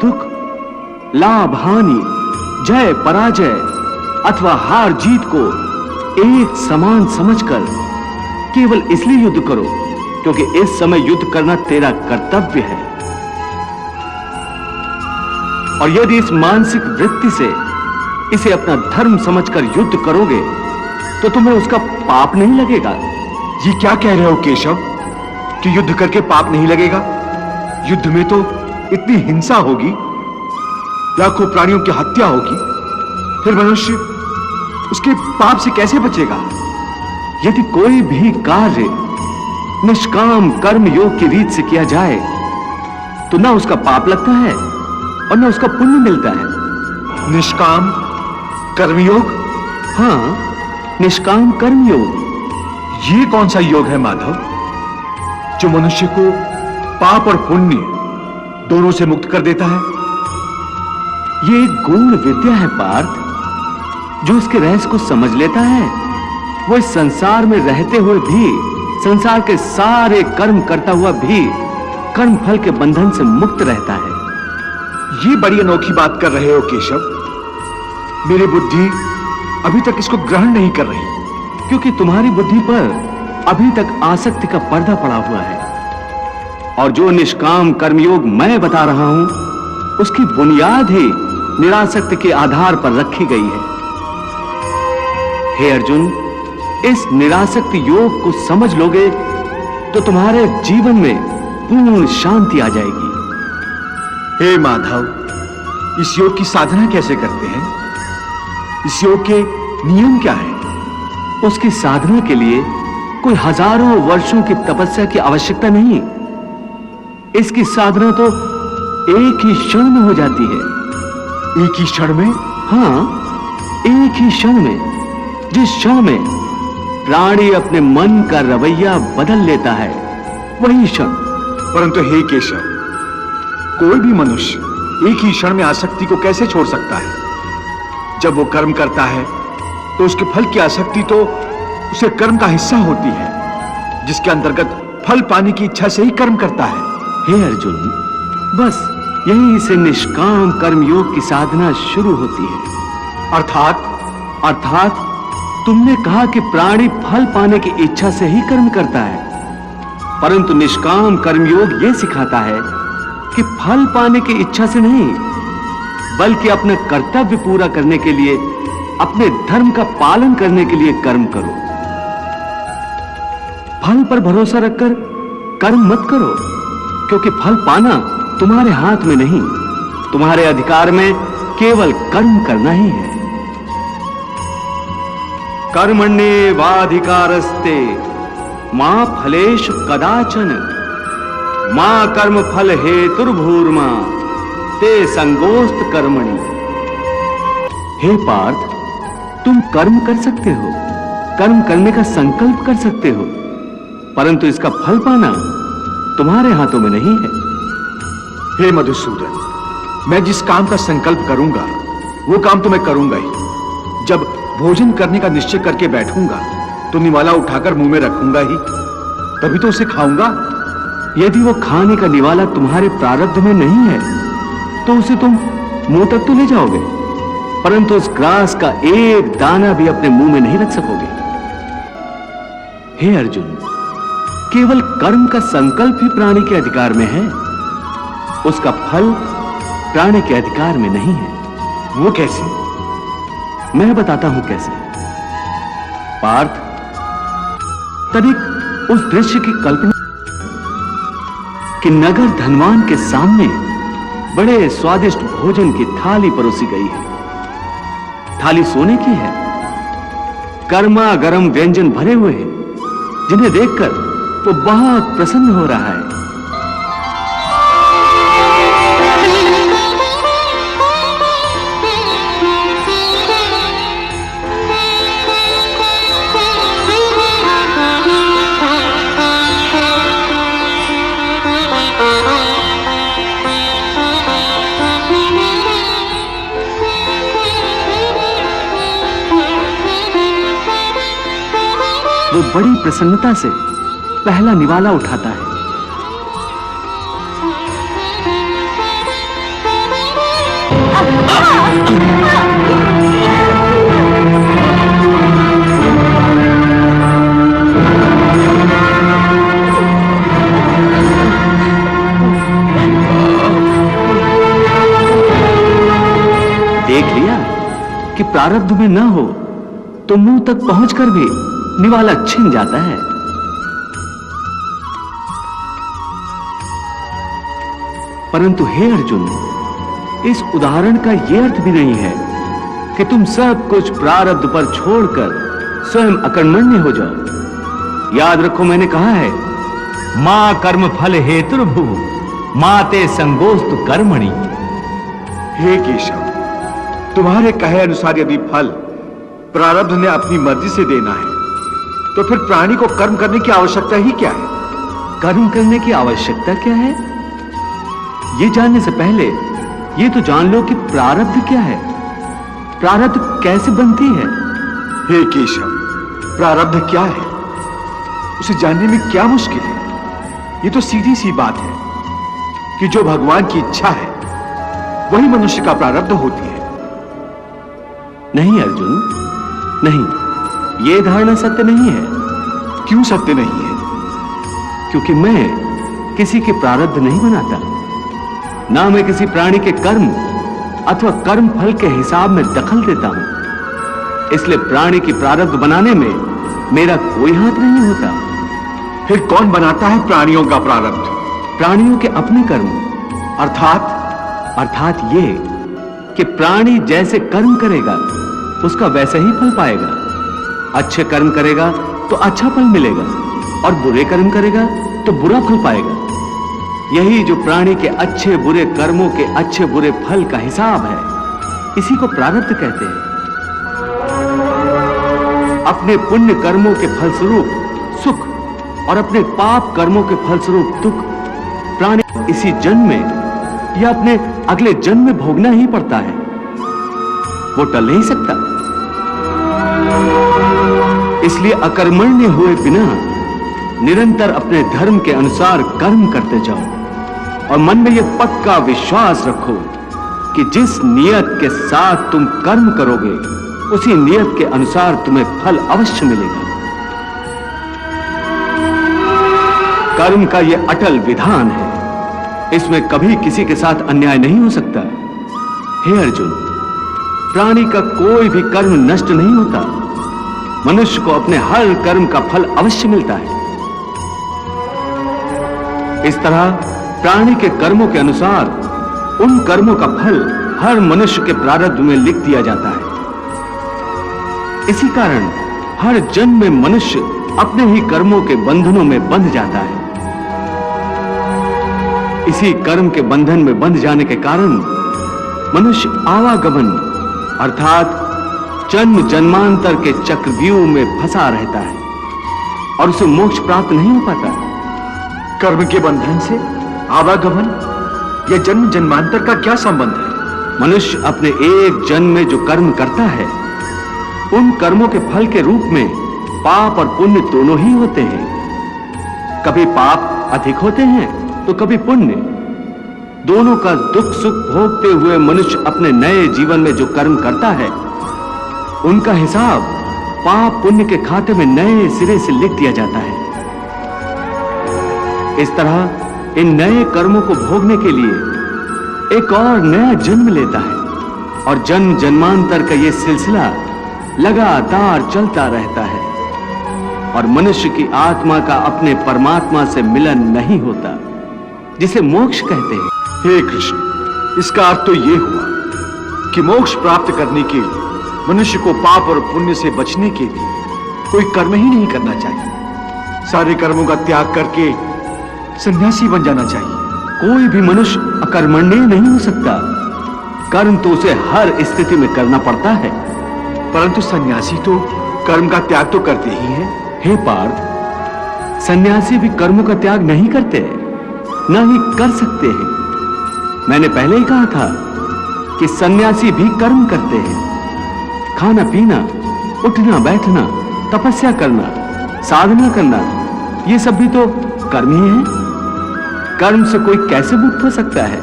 दुख, लाभ हानि, जय पराजय अथवा हार जीत को एक समान समझकर केवल इसलिए युद्ध करो क्योंकि इस समय युद्ध करना तेरा कर्तव्य है। और यदि इस मानसिक वृत्ति से इसे अपना धर्म समझकर युद्ध करोगे तो तुम्हें उसका पाप नहीं लगेगा। ये क्या कह रहे हो केशव कि युद्ध करके पाप नहीं लगेगा? युद्ध में तो इतनी हिंसा होगी, लाखों प्राणियों की हत्या होगी, फिर मनुष्य उसके पाप से कैसे बचेगा? यदि कोई भी कार्य निष्काम कर्म योग की रीत से किया जाए तो ना उसका पाप लगता है और ना उसका पुण्य मिलता है। निष्काम कर्मयोग? हाँ, निष्काम कर्मयोग। ये कौन सा योग है माधव जो मनुष्य को पाप और पुण्य दोनों से मुक्त कर देता है? ये एक गूढ़ विद्या है पार्थ। जो इसके रहस्य को समझ लेता है वो इस संसार में रहते हुए भी, संसार के सारे कर्म करता हुआ भी कर्म फल के बंधन से मुक्त रहता है। ये बड़ी अनोखी बात कर रहे हो केशव। मेरी बुद्धि अभी तक इसको ग्रहण नहीं कर रही। क्योंकि तुम्हारी बुद्धि पर अभी तक आसक्ति का पर्दा पड़ा हुआ है। और जो निष्काम कर्मयोग मैं बता रहा हूं उसकी बुनियाद ही निरासक्ति के आधार पर रखी गई है। हे अर्जुन, इस निरासक्ति योग को समझ लोगे तो तुम्हारे जीवन में पूर्ण शांति आ जाएगी। हे माधव, इस योग की साधना कैसे करते हैं? इस योग के नियम क्या है? उसकी साधना के लिए कोई हजारों वर्षों की तपस्या की आवश्यकता नहीं। इसकी साधना तो एक ही क्षण में हो जाती है। एक ही क्षण में? हाँ, एक ही क्षण में। जिस क्षण में प्राणी अपने मन का रवैया बदल लेता है वही क्षण। परंतु हे केशव, कोई भी मनुष्य एक ही क्षण में आसक्ति को कैसे छोड़ सकता है? जब वो कर्म करता है तो उसके फल की आसक्ति तो उसे कर्म का हिस्सा होती है, जिसके अंतर्गत फल पाने की इच्छा से ही कर्म करता है। हे अर्जुन, बस यहीं से निष्काम कर्मयोग की साधना शुरू होती है। अर्थात तुमने कहा कि प्राणी फल पाने की इच्छा से ही कर्म करता है, परंतु निष्काम कर्मयोग यह सिखाता है कि फल पाने की इच्छा से नहीं, बल्कि अपना कर्तव्य पूरा करने के लिए, अपने धर्म का पालन करने के लिए कर्म करो। फल पर भरोसा रखकर कर्म मत करो, क्योंकि फल पाना तुम्हारे हाथ में नहीं, तुम्हारे अधिकार में केवल कर्म करना ही है। कर्मण्येवाधिकारस्ते मां फलेषु कदाचन मां कर्म फल हेतुर्भूर्मा ते संगोस्त कर्मणि। हे पार्थ, तुम कर्म कर सकते हो, कर्म करने का संकल्प कर सकते हो, परंतु इसका फल पाना तुम्हारे हाथों में नहीं है। हे मधुसूदन, मैं जिस काम का संकल्प करूंगा वो काम तो मैं करूंगा ही। जब भोजन करने का निश्चय करके बैठूंगा तो निवाला उठाकर मुंह में रखूंगा ही, तभी तो उसे खाऊंगा। यदि वो खाने का निवाला तुम्हारे प्रारब्ध में नहीं है तो उसे तुम मुंह तक तो ले जाओगे, परंतु उस ग्रास का एक दाना भी अपने मुंह में नहीं रख सकोगे। हे अर्जुन, केवल कर्म का संकल्प ही प्राणी के अधिकार में है, उसका फल प्राणी के अधिकार में नहीं है। वो कैसे? मैं बताता हूं कैसे। पार्थ, तनिक उस दृश्य की कल्पना कि नगर धनवान के सामने बड़े स्वादिष्ट भोजन की थाली परोसी गई है। थाली सोने की है, गर्मा गर्म व्यंजन भरे हुए हैं, जिन्हें देखकर वो बहुत प्रसन्न हो रहा है। वो बड़ी प्रसन्नता से पहला निवाला उठाता है। देख लिया कि प्रारब्ध में न हो तो मुंह तक पहुंचकर भी निवाला छिन जाता है। परंतु हे अर्जुन, इस उदाहरण का यह अर्थ भी नहीं है कि तुम सब कुछ प्रारब्ध पर छोड़कर स्वयं अकर्मण्य हो जाओ। याद रखो, मैंने कहा है मां कर्म फल हेतुर्भु माते संगोस्तु कर्मणि। हे केशव, तुम्हारे कहे अनुसार यदि फल प्रारब्ध ने अपनी मर्जी से देना है तो फिर प्राणी को कर्म करने की आवश्यकता ही क्या है? कर्म करने की आवश्यकता क्या है, यह जानने से पहले यह तो जान लो कि प्रारब्ध क्या है, प्रारब्ध कैसे बनती है। हे केशव, प्रारब्ध क्या है उसे जानने में क्या मुश्किल है? यह तो सीधी सी बात है कि जो भगवान की इच्छा है वही मनुष्य का प्रारब्ध होती है। नहीं अर्जुन, नहीं, यह धारणा सत्य नहीं है। क्यों सत्य नहीं है? क्योंकि मैं किसी के प्रारब्ध नहीं बनाता, ना मैं किसी प्राणी के कर्म अथवा कर्म फल के हिसाब में दखल देता हूं। इसलिए प्राणी की प्रारब्ध बनाने में मेरा कोई हाथ नहीं होता। फिर कौन बनाता है प्राणियों का प्रारब्ध? प्राणियों के अपने कर्म। अर्थात ये कि प्राणी जैसे कर्म करेगा उसका वैसा ही फल पाएगा। अच्छे कर्म करेगा तो अच्छा फल मिलेगा और बुरे कर्म करेगा तो बुरा फल पाएगा। यही जो प्राणी के अच्छे बुरे कर्मों के अच्छे बुरे फल का हिसाब है, इसी को प्रारब्ध कहते हैं। अपने पुण्य कर्मों के फलस्वरूप सुख और अपने पाप कर्मों के फलस्वरूप दुख प्राणी इसी जन्म में या अपने अगले जन्म में भोगना ही पड़ता है, वो टल नहीं सकता। इसलिए अकर्मण्य हुए बिना निरंतर अपने धर्म के अनुसार कर्म करते जाओ और मन में यह पक्का विश्वास रखो कि जिस नियत के साथ तुम कर्म करोगे उसी नियत के अनुसार तुम्हें फल अवश्य मिलेगा। कर्म का यह अटल विधान है, इसमें कभी किसी के साथ अन्याय नहीं हो सकता। हे अर्जुन, प्राणी का कोई भी कर्म नष्ट नहीं होता, मनुष्य को अपने हर कर्म का फल अवश्य मिलता है। इस तरह प्राणी के कर्मों के अनुसार उन कर्मों का फल हर मनुष्य के प्रारब्ध में लिख दिया जाता है। इसी कारण हर जन्म में मनुष्य अपने ही कर्मों के बंधनों में बंध जाता है। इसी कर्म के बंधन में बंध जाने के कारण मनुष्य आवागमन अर्थात जन्म जन्मांतर के चक्रव्यूह में फंसा रहता है और उसे मोक्ष प्राप्त नहीं हो पाता। कर्म के बंधन से आवागमन या जन्म जन्मांतर का क्या संबंध है? मनुष्य अपने एक जन्म में जो कर्म करता है उन कर्मों के फल के रूप में पाप और पुण्य दोनों ही होते हैं। कभी पाप अधिक होते हैं तो कभी पुण्य। दोनों का दुख सुख भोगते हुए मनुष्य अपने नए जीवन में जो कर्म करता है उनका हिसाब पाप पुण्य के खाते में नए सिरे से लिख दिया जाता है। इस तरह इन नए कर्मों को भोगने के लिए एक और नया जन्म लेता है और जन्म जन्मांतर का यह सिलसिला लगातार चलता रहता है और मनुष्य की आत्मा का अपने परमात्मा से मिलन नहीं होता, जिसे मोक्ष कहते हैं। हे कृष्ण, इसका अर्थ तो यह हुआ कि मोक्ष प्राप्त करने के लिए मनुष्य को पाप और पुण्य से बचने के लिए कोई कर्म ही नहीं करना चाहिए। सारे कर्मों का त्याग करके सन्यासी बन जाना चाहिए। कोई भी मनुष्य अकर्मण्य नहीं हो सकता। कर्म तो उसे हर स्थिति में करना पड़ता है। परंतु सन्यासी तो कर्म का त्याग तो करते ही हैं। हे पार्थ, सन्यासी भी कर्मों का त्याग नहीं करते, न ही कर सकते हैं। मैंने पहले ही कहा था कि सन्यासी भी कर्म करते हैं। खाना पीना, उठना बैठना, तपस्या करना, साधना करना, ये सब भी तो कर्म ही है। कर्म से कोई कैसे मुक्त हो सकता है?